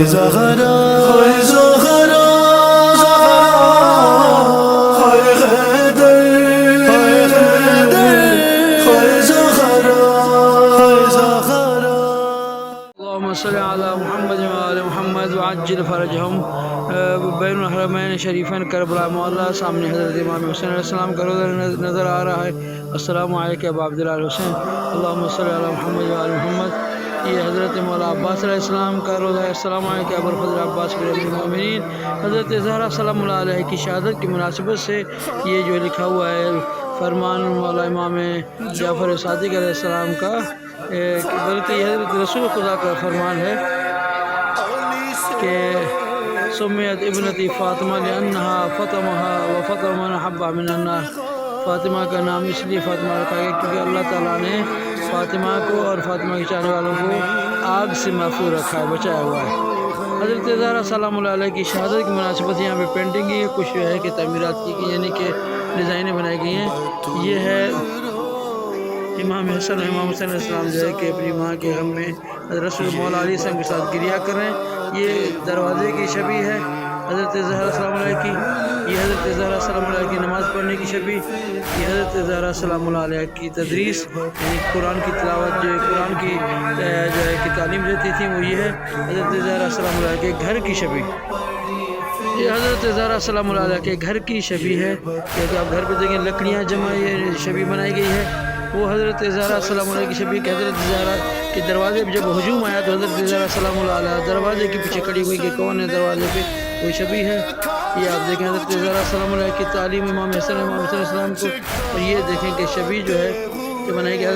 زهرا های زهرا های حیدر های زهرا های زهرا. اللهم صل على محمد وآل محمد وعجل فرجهم. بین الحرمین شریفین کربلا مولا سامنے حضرت امام حسین علیہ السلام کا روضہ نظر آ رہا ہے. السلام علیکم ابا عبداللہ الحسین. اللہم صلی علی محمد وآل محمد. یہ حضرت مولا عباس علیہ السلام کا روضہ ہے. السلام علیکم ابو الفضل عباس امیر المومنین. حضرت زہرا سلام اللہ علیہ کی شہادت کی مناسبت سے یہ جو لکھا ہوا ہے فرمان مولا امام جعفر صادق علیہ السلام کا، بلکہ یہ حضرت رسول خدا کا فرمان ہے کہ سمیت ابنتی فاطمہ لأنہا فاطمہ و فاطمہ من حبہ من النار. فاطمہ کا نام اس لیے فاطمہ رکھا گیا کیونکہ اللہ تعالیٰ نے فاطمہ کو اور فاطمہ کے چاہنے والوں کو آگ سے محفوظ رکھا ہے، بچایا ہوا ہے. حضرت زہرا سلام اللہ علیہ کی شہادت کی مناسبت یہاں پہ پینٹنگ ہے، کچھ جو ہے کہ تعمیرات کی گئی، یعنی کہ ڈیزائنیں بنائی گئی ہیں. یہ ہے امام حسن اور امام حسین علیہ السلام جو ہے کہ اپنی ماں کے غم میں رسول مولا علیہ السلام کے ساتھ گریہ کر رہے ہیں. یہ دروازے کی شبیہ ہے حضرت زہرا سلام علیہ کی. یہ حضرت زہرا سلام علیہ کی نماز پڑھنے کی شبیہ. یہ حضرت زہرا سلام اللہ علیہ کی تدریس، یعنی قرآن کی تلاوت، جو قرآن کی جو ہے کہ تعلیم دیتی تھی، وہ یہ ہے حضرت زہرا سلام اللہ کے گھر کی شبیہ. یہ حضرت زہرا سلام اللہ علیہ کے گھر کی شبیہ ہے کہ آپ گھر پہ دیکھیں لکڑیاں جمع یہ شبیہ بنائی گئی ہے. وہ حضرت زہرا سلام علیہ کی شبیہ کہ حضرت زہرا کے دروازے پہ جب ہجوم آیا تو حضرت زہرا سلام اللہ علیہ دروازے کے پیچھے کھڑی ہوئی کہ کون ہے دروازے پہ، وہی شبیہ ہے. یہ آپ دیکھیں حضرت زہرا سلام اللہ کی تعلیم امام حسن امام حسین علیہ السلام کو. اور یہ دیکھیں کہ شبیہ جو ہے کہ بنائی گئی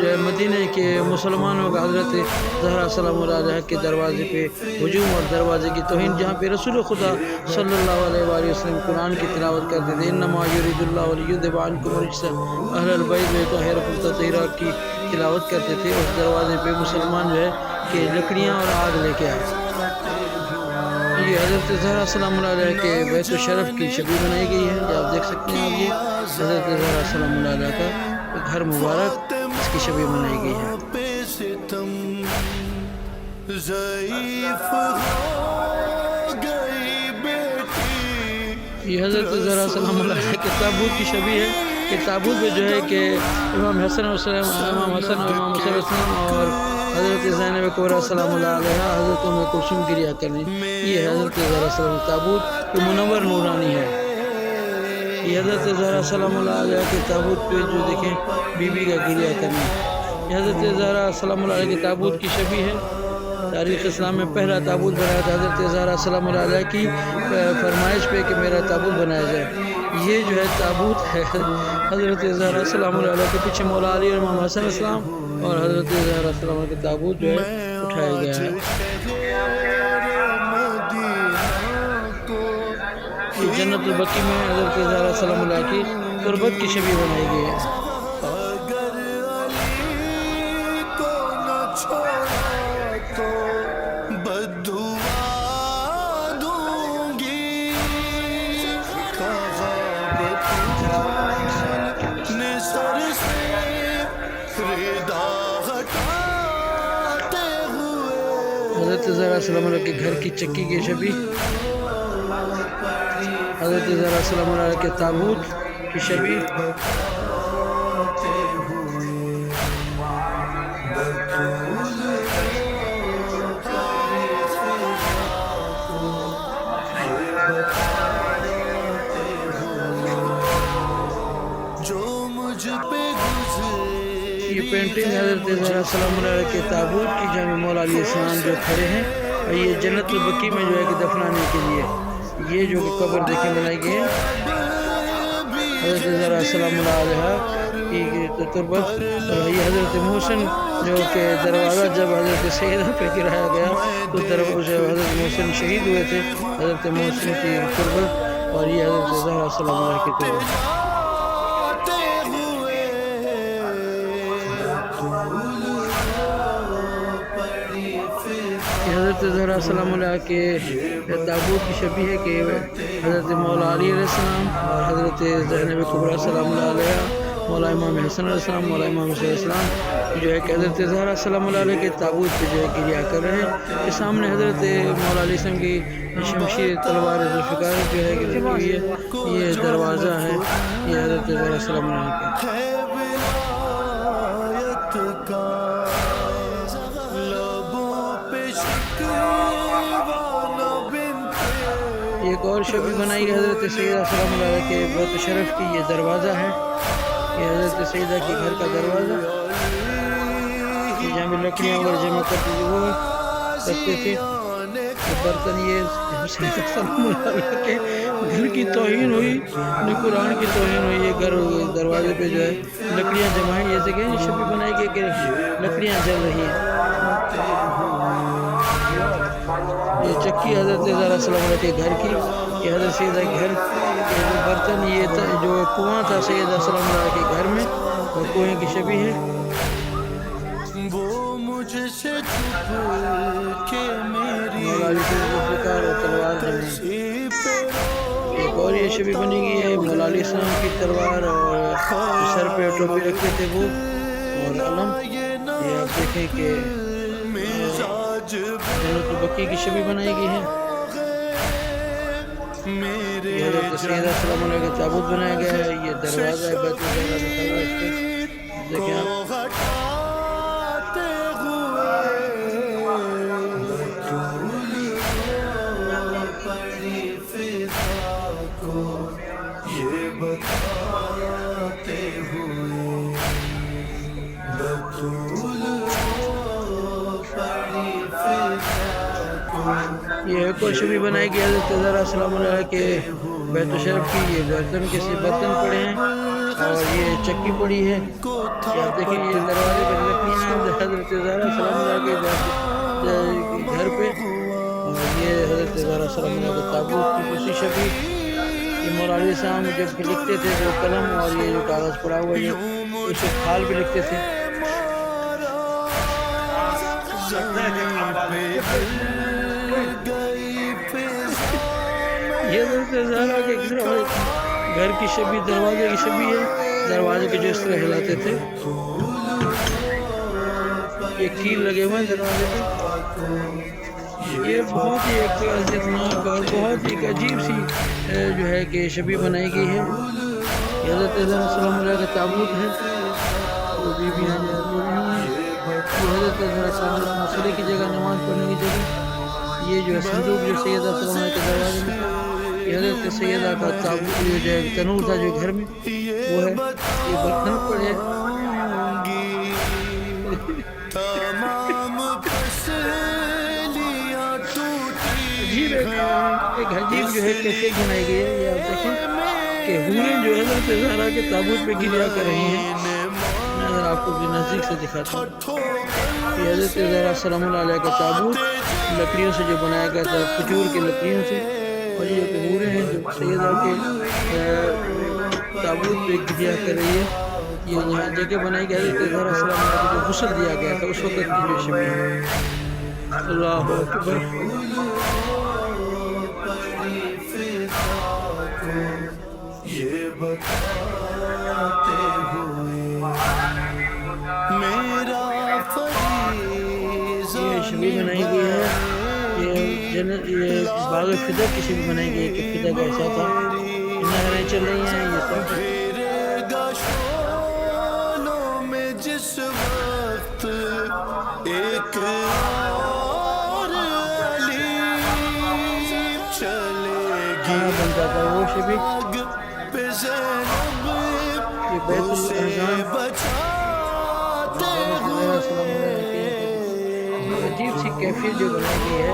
جو ہے مدینہ کے مسلمانوں کا حضرت زہرا سلام اللہ علیہ کے دروازے پہ ہجوم اور دروازے کی توہین، جہاں پہ رسول خدا صلی اللہ علیہ وآلہ وسلم قرآن کی تلاوت کرتے تھے. انما یرید اللہ لیذھب عنکم الرجس اہل البیت ویطہرکم تطہیرا کی تلاوت کرتے تھے. اس دروازے پہ مسلمان جو ہے کہ لکڑیاں اور آگ لے کے آئے. یہ حضرت زہرا سلام اللہ علیہ کے بیت الشرف کی شبیہ بنائی گئی ہے. آپ دیکھ سکتے ہیں. آپ یہ حضرت زہرا سلام اللہ علیہ کا گھر مبارک، اس کی شبیہ بنائی گئی ہے. یہ حضرت زہرا سلام اللہ علیہ کے تابوت کی شبیہ ہے کہ تابوت پہ جو ہے کہ امام حسن اور امام حسین علیہ السلام اور حضرت زینب کبریٰ سلام اللہ علیہ حضرت ام کلثوم گریہ کرنے. یہ حضرت زہرا سلام تابوت جو منور نورانی ہے. یہ حضرت زہرا سلام اللہ علیہ کے تابوت پہ جو دیکھیں بی بی کا گریہ کرنا. یہ حضرت زہرا سلام اللہ علیہ کے تابوت کی شبیہ ہے. تاریخ اسلام میں پہلا تابوت بنایا تھا حضرت زہرا سلام اللہ علیہ کی فرمائش پہ کہ میرا تابوت بنایا جائے. یہ جو ہے تابوت ہے حضرت زہرا سلام اللہ علیہ کے پیچھے مولا علی اور امام حسن السلام اور حضرت زہرا سلام علیہ کے تابوت جو ہے اٹھایا گیا ہے. یہ جنت البقیع میں حضرت زہرا سلام اللہ کی تربت کی شبیہ بنائی گئی ہے. حضرت زہرا سلام اللہ کے گھر کی چکی کی شبیہ. حضرت زہرا سلام اللہ علیہ کے تابوت کی شبیہ. یہ پینٹنگ حضرت زہرا سلام اللہ علیہ کے تابوت کی جہاں مولا علیہ السلام جو کھڑے ہیں، اور یہ جنت البقیع میں جو ہے کہ دفنانے کے لیے یہ جو کہ قبر دیکھیں بنائی گئی ہے حضرت زہرا سلام اللہ علیہ کی تربت. اور یہ حضرت محسن جو کہ دروازہ جب حضرت سیدہ پہ گرایا گیا تو حضرت محسن شہید ہوئے تھے، حضرت محسن کی تربت. اور یہ حضرت زہرا سلام اللہ کی تربت. حضرت زہرا سلام اللہ کے تابوت کی شبیہ ہے کہ حضرت مولا علی علیہ السلام اور حضرت زینب کبریٰ سلام اللہ علیہ مولا امام حسن علیہ السلام، مولا امام حسین علیہ السلام جو ہے کہ حضرت زہرا سلام اللہ علیہ کے تابوت پہ جو ہے کریا کر رہے ہیں. کہ سامنے حضرت مولا علیہ السلام کی شمشیر تلوار ذوالفقار جو ہے کہ رکھی ہوئی ہے. یہ دروازہ ہے یہ حضرت زہرا سلام اللہ علیہ کا. ہے ولایت کا لبوں پہ شکوہ بنتے. ایک اور شبی بنائی گئی حضرت سیدہ سلام اللہ علیہ کے بہت شرف کی. یہ دروازہ ہے یہ حضرت سیدہ کے گھر کا دروازہ جہاں بھی لکڑیاں وغیرہ جمع کرتے تھے وہ کرتے تھے. برتن یہ سیدہ سلام اللہ علیہ کے گھر کی توہین ہوئی، قرآن کی توہین ہوئی. یہ گھر دروازے پہ جو ہے لکڑیاں جمع ہیں. یہ جگہ شبی بنائی گئی کہ لکڑیاں جل رہی ہیں. یہ چکی حضرت زہرا سلام اللہ کے گھر کی. یہ حضرت سیدہ کے گھر کے جو برتن یہ جو کنواں تھا سیدہ سلام اللہ کے گھر میں وہ کنویں کی شبیہ ہے. وہ مجھ سے چھپ کے میری مولا علی سے ذوالفقار اور تلوار جمع. ایک اور یہ شبیہ بنی گئی ہے مولا علیہ السلام کی تلوار اور سر پہ ٹوپی رکھتے تھے وہ اور علم. یہ آپ دیکھیں کہ جنت البقیع کی شبیہ بنائی گئی ہے. یہ حضرت سیدہ سلام اللہ کا تابوت بنایا گیا ہے. یہ دروازہ ہے بیت الزہرا لکھا ہوا ہے اس پہ دیکھیں آپ. یہ ایک اور شبیہ بنائی گئی حضرت زہرا سلام اللہ علیہ کے بیت الشرف کی. یہ برتن کسی برتن پڑے ہیں اور یہ چکی پڑی ہے. یہ آپ دیکھیں یہ دروازے پہ لکڑیاں ہیں حضرت زہرا سلام اللہ کے گھر پہ اور یہ حضرت زہرا سلام اللہ کے تابوت کی دوسری شبیہ. یہ مولا علیہ السلام جب لکھتے تھے وہ قلم اور یہ جو کاغذ پڑا ہوا ہے اس سے کھال بھی لکھتے تھے. یہ حضرت زہرا کے گھر کی شبیہ دروازے کی شبیہ ہے. دروازے کے جو اس طرح ہلاتے تھے یہ کیل لگے ہوئے ہیں دروازے پہ. یہ بہت ہی ایک عزتناک اور بہت ہی عجیب سی جو ہے کہ شبیہ بنائی گئی ہے. یہ حضرت زہرا سلام اللہ کا تابوت ہے. وہ بیویاں جو ہیں یہ حضرت زہرا سلام اللہ مسئلے کی جگہ نماز پڑھنے کی جگہ. یہ جو ہے صندوق جو سیدہ سلام اللہ کے دروازے میں یہ حضرت سیدہ کا تابوت جو ہے تنور تھا جو گھر میں وہ ہے. یہ برتن پڑے عجیب ایک عجیب جو ہے کیفیت بنائی گئی ہے. یہ آپ دیکھیں کہ حوریں جو حضرت زہرا کے تابوت پہ گریا کر رہی ہیں. میں اگر آپ کو بھی نزدیک سے دکھاتا ہوں یہ حضرت زہرا سلام اللہ علیہ کا تابوت لکڑیوں سے جو بنایا گیا تھا کھجور کی لکڑیوں سے. اور یہ حوریں ہیں جو سیدہ کے تابوت پہ گریا کر رہی ہے. یہ یہاں جگہ بنائی گئی حضرت زہرا سلام اللہ کو جو غسل دیا گیا تھا اس وقت کی جو شبیہ ہے. اللہ اکبر. یہ بتاتے ہوئے میرا فریضہ. یہ شبیہ بنائی گئی ہے. یہ باغ فدا کی شبیہ بنائی گئی ہے کہ فدا کیسا تھا. نہریں چل رہی ہیں. یہ سب میں جس وقت ایک اور علی چلے گی بن جاتا ہے وہ شبیہ. یہ بیت الاذان عجیب سی کیفیت جو بنائی گئی ہے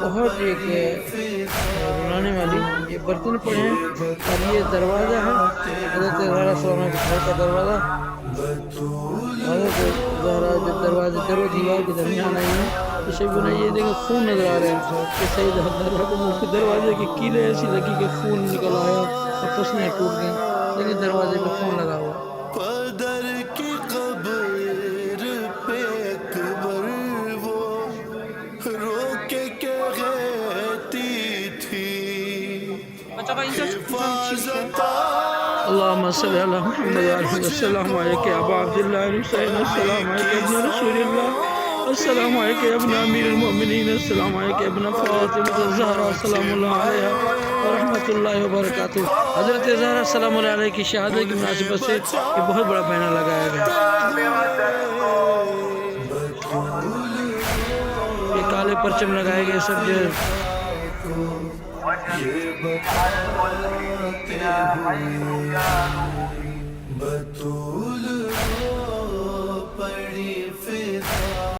بہت ایک بنانے والی. یہ برتن پڑے ہیں اور یہ دروازہ ہے حضرت زہرا سلام اللہ کے گھر کا دروازہ. حضرت زہرا جب دروازے در و دیوار کے درمیان آئی ہیں یہ شبیہ بنائی. یہ دیکھیں خون نظر آ رہے ہیں کہ سیدہ دروازے کی کیلیں ایسی لگی کہ خون نکل آیا اور پسلیاں ٹوٹ گئیں. لیکن دروازے پہ خون لگا ہوا. قدر کی قبر پہ اکبر وہ رو کے کہتی تھی حفاظت اللهم صل على محمد وعلى آله السلام عليك يا أبا عبد الله الحسين، السلام عليك يا ابن رسول الله، السلام عليك يا ابن أمير المؤمنين، السلام عليك يا ابن فاطمة الزهراء سلام الله عليها ورحمۃ اللہ وبرکاتہ۔ حضرت زہرا سلام اللہ علیہ کی شہادت کی مناسبت سے یہ بہت بڑا بینر لگایا گیا۔ یہ کالے پرچم لگائے گئے سب جو بطول